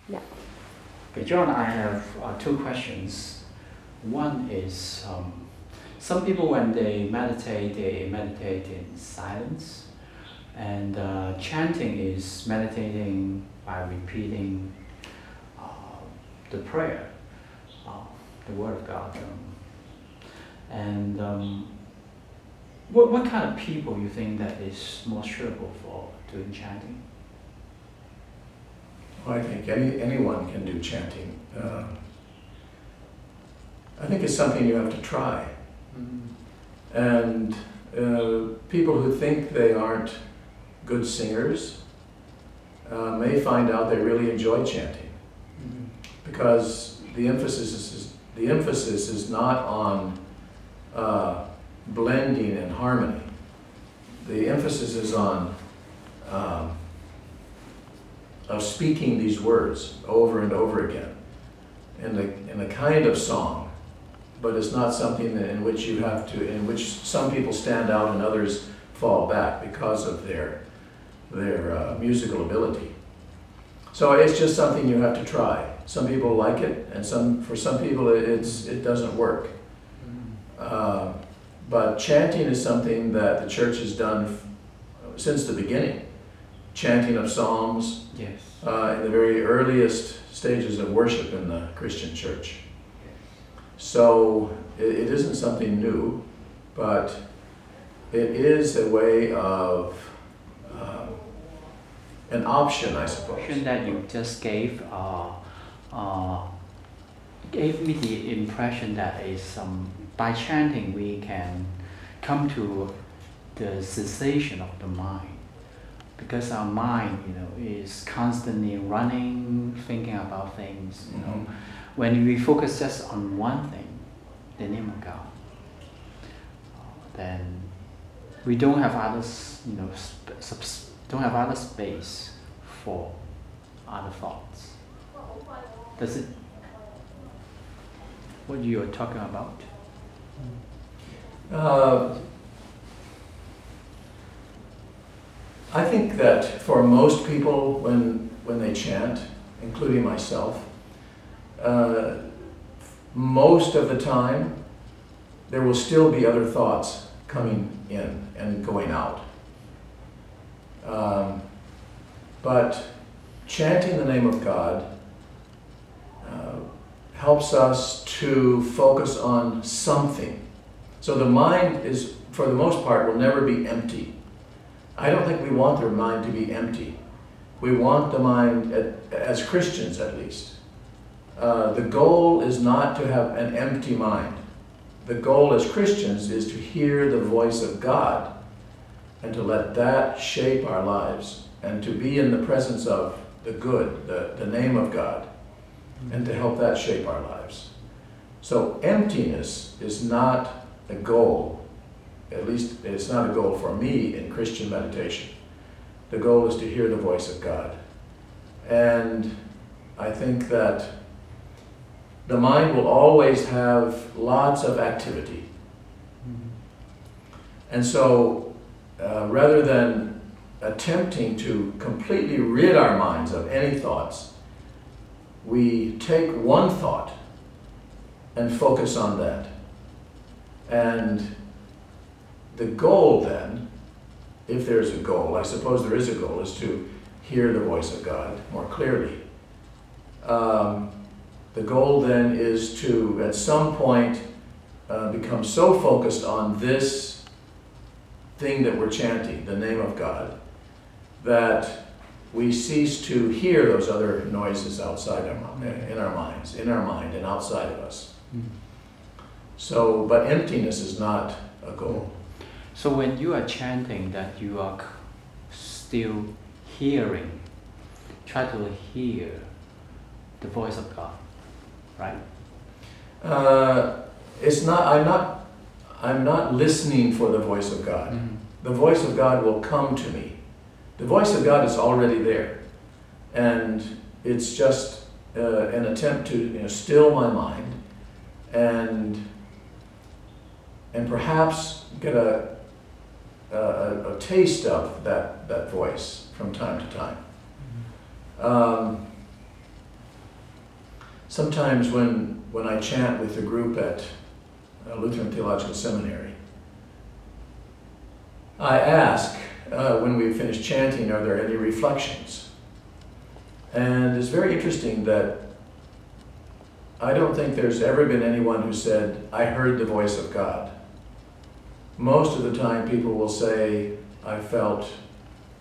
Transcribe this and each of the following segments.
Yeah. Okay, John, I have two questions. One is, some people when they meditate in silence, and chanting is meditating by repeating the prayer, the word of God. What kind of people you think that is more suitable for doing chanting? Well, I think anyone can do chanting. I think it's something you have to try. And people who think they aren't good singers may find out they really enjoy chanting, because the emphasis is not on blending and harmony. The emphasis is on of speaking these words over and over again in a kind of song, but it's not something in which you have to, in which some people stand out and others fall back because of their musical ability. So it's just something you have to try. Some people like it, and for some people it doesn't work. But chanting is something that the church has done since the beginning. Chanting of psalms, yes, in the very earliest stages of worship in the Christian church. So it isn't something new, but it is a way of an option, I suppose. The option that you just gave me the impression that is by chanting we can come to the cessation of the mind, because our mind, is constantly running, thinking about things. When we focus just on one thing, the name of God, then we don't have others, don't have other space for other thoughts. Does it? What you are talking about? I think that for most people, when they chant, including myself, most of the time there will still be other thoughts coming in and going out. But chanting the name of God helps us to focus on something. So the mind is, for the most part, will never be empty. I don't think we want the mind to be empty. We want the mind, as Christians at least, the goal is not to have an empty mind. The goal as Christians is to hear the voice of God and to let that shape our lives and to be in the presence of the good, the name of God, and to help that shape our lives. So emptiness is not a goal. At least it's not a goal for me in Christian meditation. The goal is to hear the voice of God. And I think that the mind will always have lots of activity. And so rather than attempting to completely rid our minds of any thoughts, we take one thought and focus on that. And the goal then, if there's a goal, I suppose there is a goal, is to hear the voice of God more clearly. The goal then is to, at some point, become so focused on this thing that we're chanting, the name of God, that we cease to hear those other noises outside in our minds, in our mind and outside of us. So, but emptiness is not a goal. So when you are chanting, that you are still hearing, try to hear the voice of God, right? It's not. I'm not listening for the voice of God. The voice of God will come to me. The voice of God is already there, and it's just an attempt to still my mind and perhaps get a taste of that voice from time to time. sometimes when I chant with the group at Lutheran Theological Seminary, I ask, when we finish chanting, are there any reflections? And it's very interesting that I don't think there's ever been anyone who said, I heard the voice of God. Most of the time people will say, I felt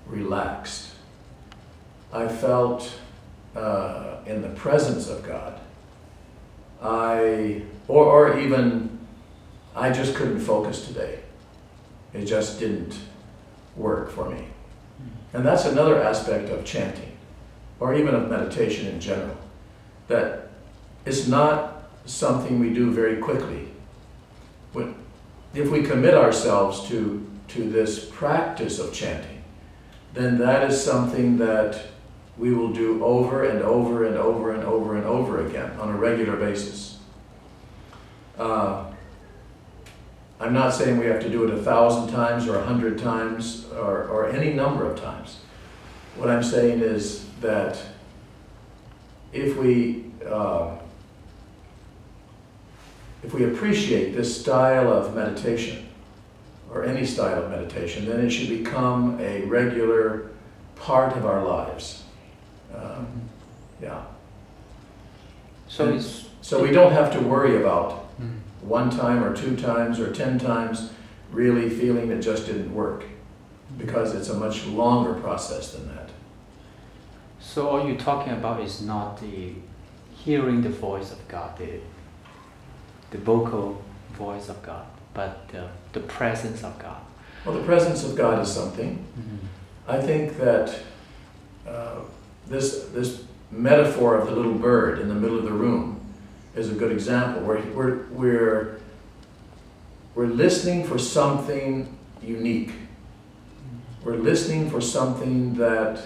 relaxed. I felt in the presence of God. Or even, I just couldn't focus today. It just didn't work for me. And that's another aspect of chanting, or even of meditation in general, that it's not something we do very quickly. If we commit ourselves to this practice of chanting, then that is something that we will do over and over and over and over and over again on a regular basis. I'm not saying we have to do it 1,000 times or 100 times or any number of times. What I'm saying is that if we appreciate this style of meditation, or any style of meditation, then it should become a regular part of our lives. Yeah. So we don't have to worry about 1 time or 2 times or 10 times really feeling it just didn't work, because it's a much longer process than that. So all you're talking about is not the hearing the voice of God, the vocal voice of God, but the presence of God. Well, the presence of God is something. I think that this metaphor of the little bird in the middle of the room is a good example, where we're listening for something unique. We're listening for something that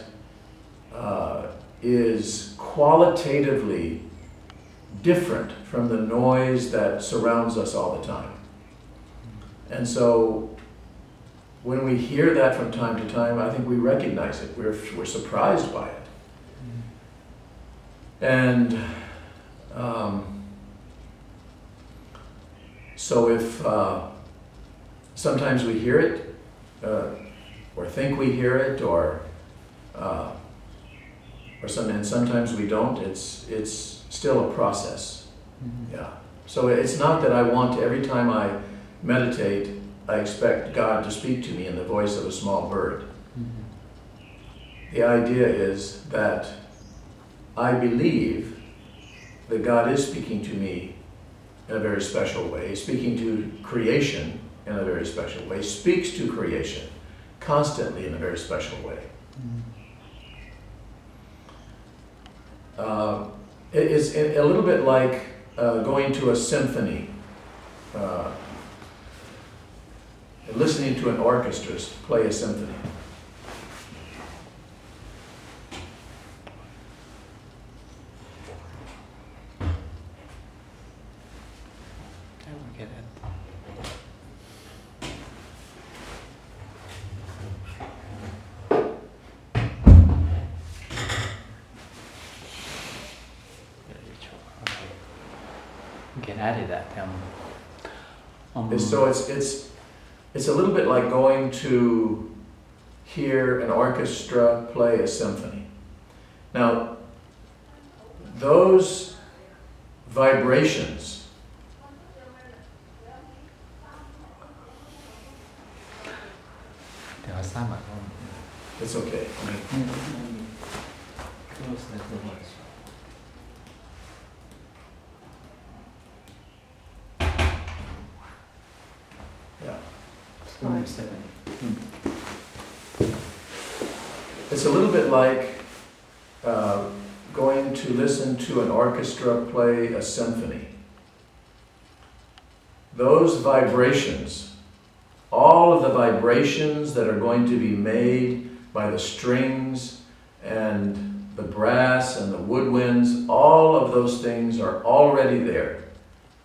is qualitatively different from the noise that surrounds us all the time. And so when we hear that from time to time, I think we recognize it. We're surprised by it. And so if sometimes we hear it, or think we hear it, and sometimes we don't, it's still a process. Yeah. So it's not that I want, every time I meditate, I expect God to speak to me in the voice of a small bird. The idea is that I believe that God is speaking to me in a very special way, speaking to creation in a very special way, speaks to creation constantly in a very special way. It's a little bit like going to a symphony, listening to an orchestra play a symphony. Added that. So it's a little bit like going to hear an orchestra play a symphony. Now, those vibrations it's okay. It's a little bit like going to listen to an orchestra play a symphony. Those vibrations, all of the vibrations that are going to be made by the strings and the brass and the woodwinds, all of those things are already there,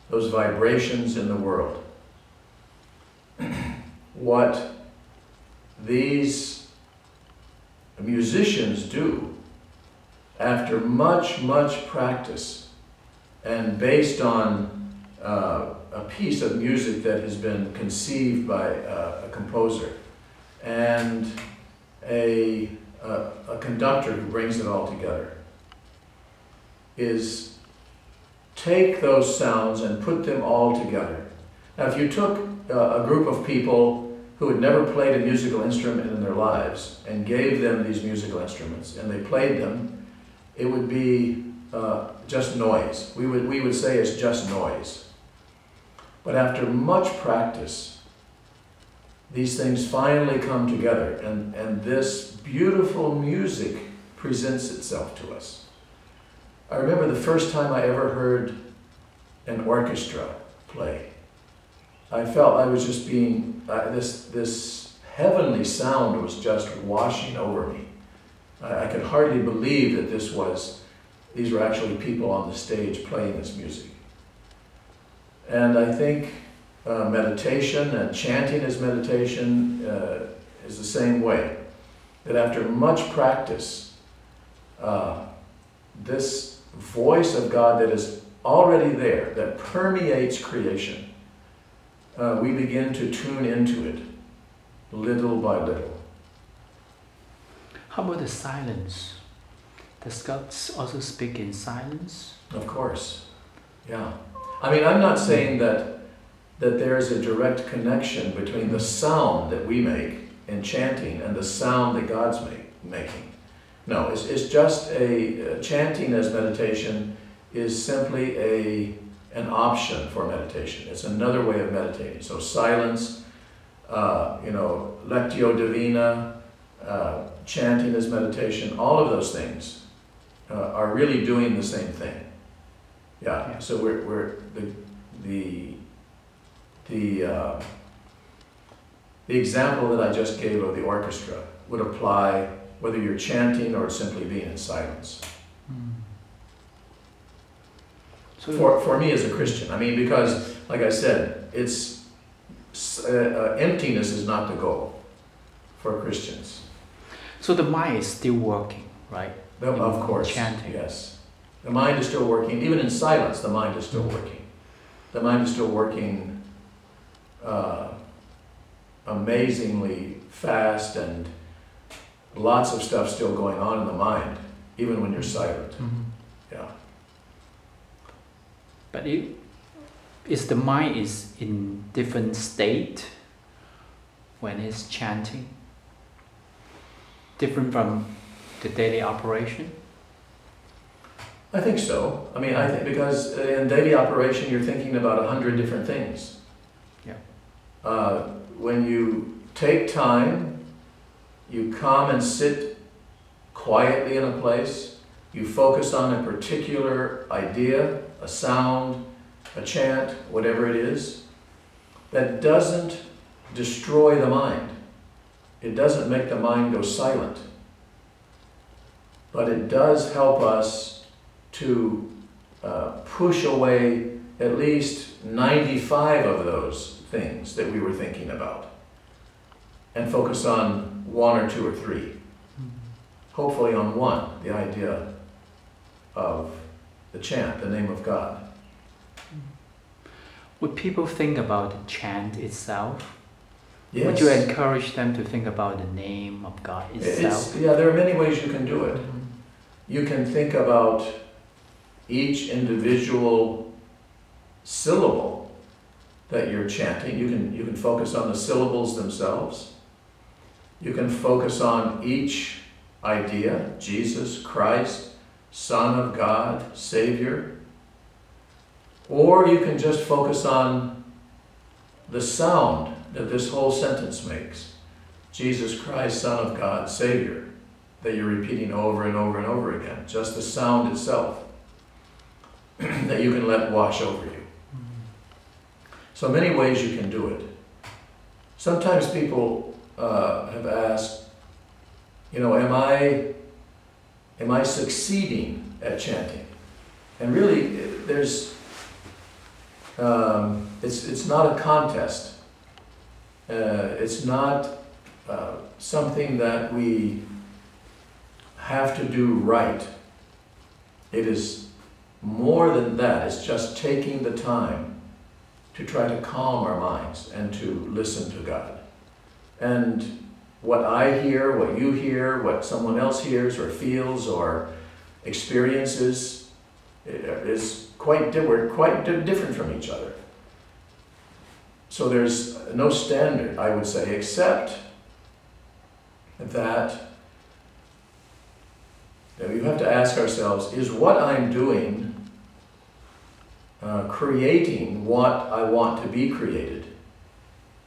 those vibrations in the world. What these musicians do after much, much practice and based on a piece of music that has been conceived by a composer and a conductor who brings it all together, is take those sounds and put them all together. Now, if you took a group of people who had never played a musical instrument in their lives and gave them these musical instruments and they played them, it would be just noise. We would say it's just noise. But after much practice, these things finally come together, and this beautiful music presents itself to us. I remember the first time I ever heard an orchestra play. I felt I was just being, this heavenly sound was just washing over me. I could hardly believe that these were actually people on the stage playing this music. And I think meditation and chanting as meditation is the same way. That after much practice, this voice of God that is already there, that permeates creation, we begin to tune into it little by little. How about the silence? Does God also speak in silence? Of course, yeah. I mean, I'm not saying that there is a direct connection between the sound that we make in chanting and the sound that God's making. No, it's just chanting as meditation is simply an option for meditation. It's another way of meditating. So silence, lectio divina, chanting as meditation, all of those things are really doing the same thing. Yeah. So we're the example that I just gave of the orchestra would apply whether you're chanting or simply being in silence. So for me as a Christian, I mean, because like I said, it's emptiness is not the goal for Christians. So the mind is still working, right? Of course, chanting. Yes. The mind is still working. Even in silence, the mind is still working. The mind is still working amazingly fast, and lots of stuff still going on in the mind, even when you're silent. Mm-hmm. Yeah. But is the mind is in different state when it's chanting? Different from the daily operation? I think so. I mean, I think because in daily operation you're thinking about 100 different things. Yeah. When you take time, you come and sit quietly in a place, you focus on a particular idea, a sound, a chant, whatever it is, that doesn't destroy the mind. It doesn't make the mind go silent. But it does help us to push away at least 95 of those things that we were thinking about and focus on one or two or three. Hopefully on one, the idea of the chant, the name of God. Would people think about the chant itself? Yes. Would you encourage them to think about the name of God itself? Yeah, there are many ways you can do it. Mm-hmm. You can think about each individual syllable that you're chanting. You can focus on the syllables themselves. You can focus on each idea, Jesus, Christ, Son of God, Savior. Or you can just focus on the sound that this whole sentence makes. Jesus Christ, Son of God, Savior, that you're repeating over and over and over again. Just the sound itself that you can let wash over you. So many ways you can do it. Sometimes people have asked, am I succeeding at chanting? And really, it's not a contest. It's not something that we have to do right. It is more than that, it's just taking the time to try to calm our minds and to listen to God. And what I hear, what you hear, what someone else hears or feels or experiences is we're quite different from each other. So there's no standard, I would say, except that you have to ask ourselves, is what I'm doing creating what I want to be created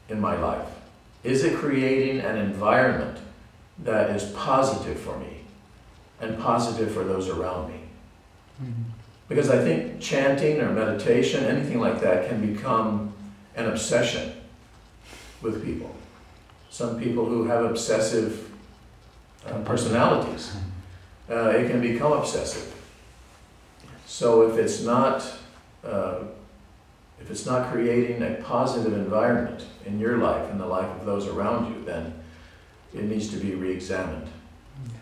in my life? Is it creating an environment that is positive for me and positive for those around me? Mm-hmm. Because I think chanting or meditation, anything like that, can become an obsession with people. Some people who have obsessive personalities, it can become obsessive. So if it's not creating a positive environment in your life and the life of those around you, then it needs to be re-examined. Yes.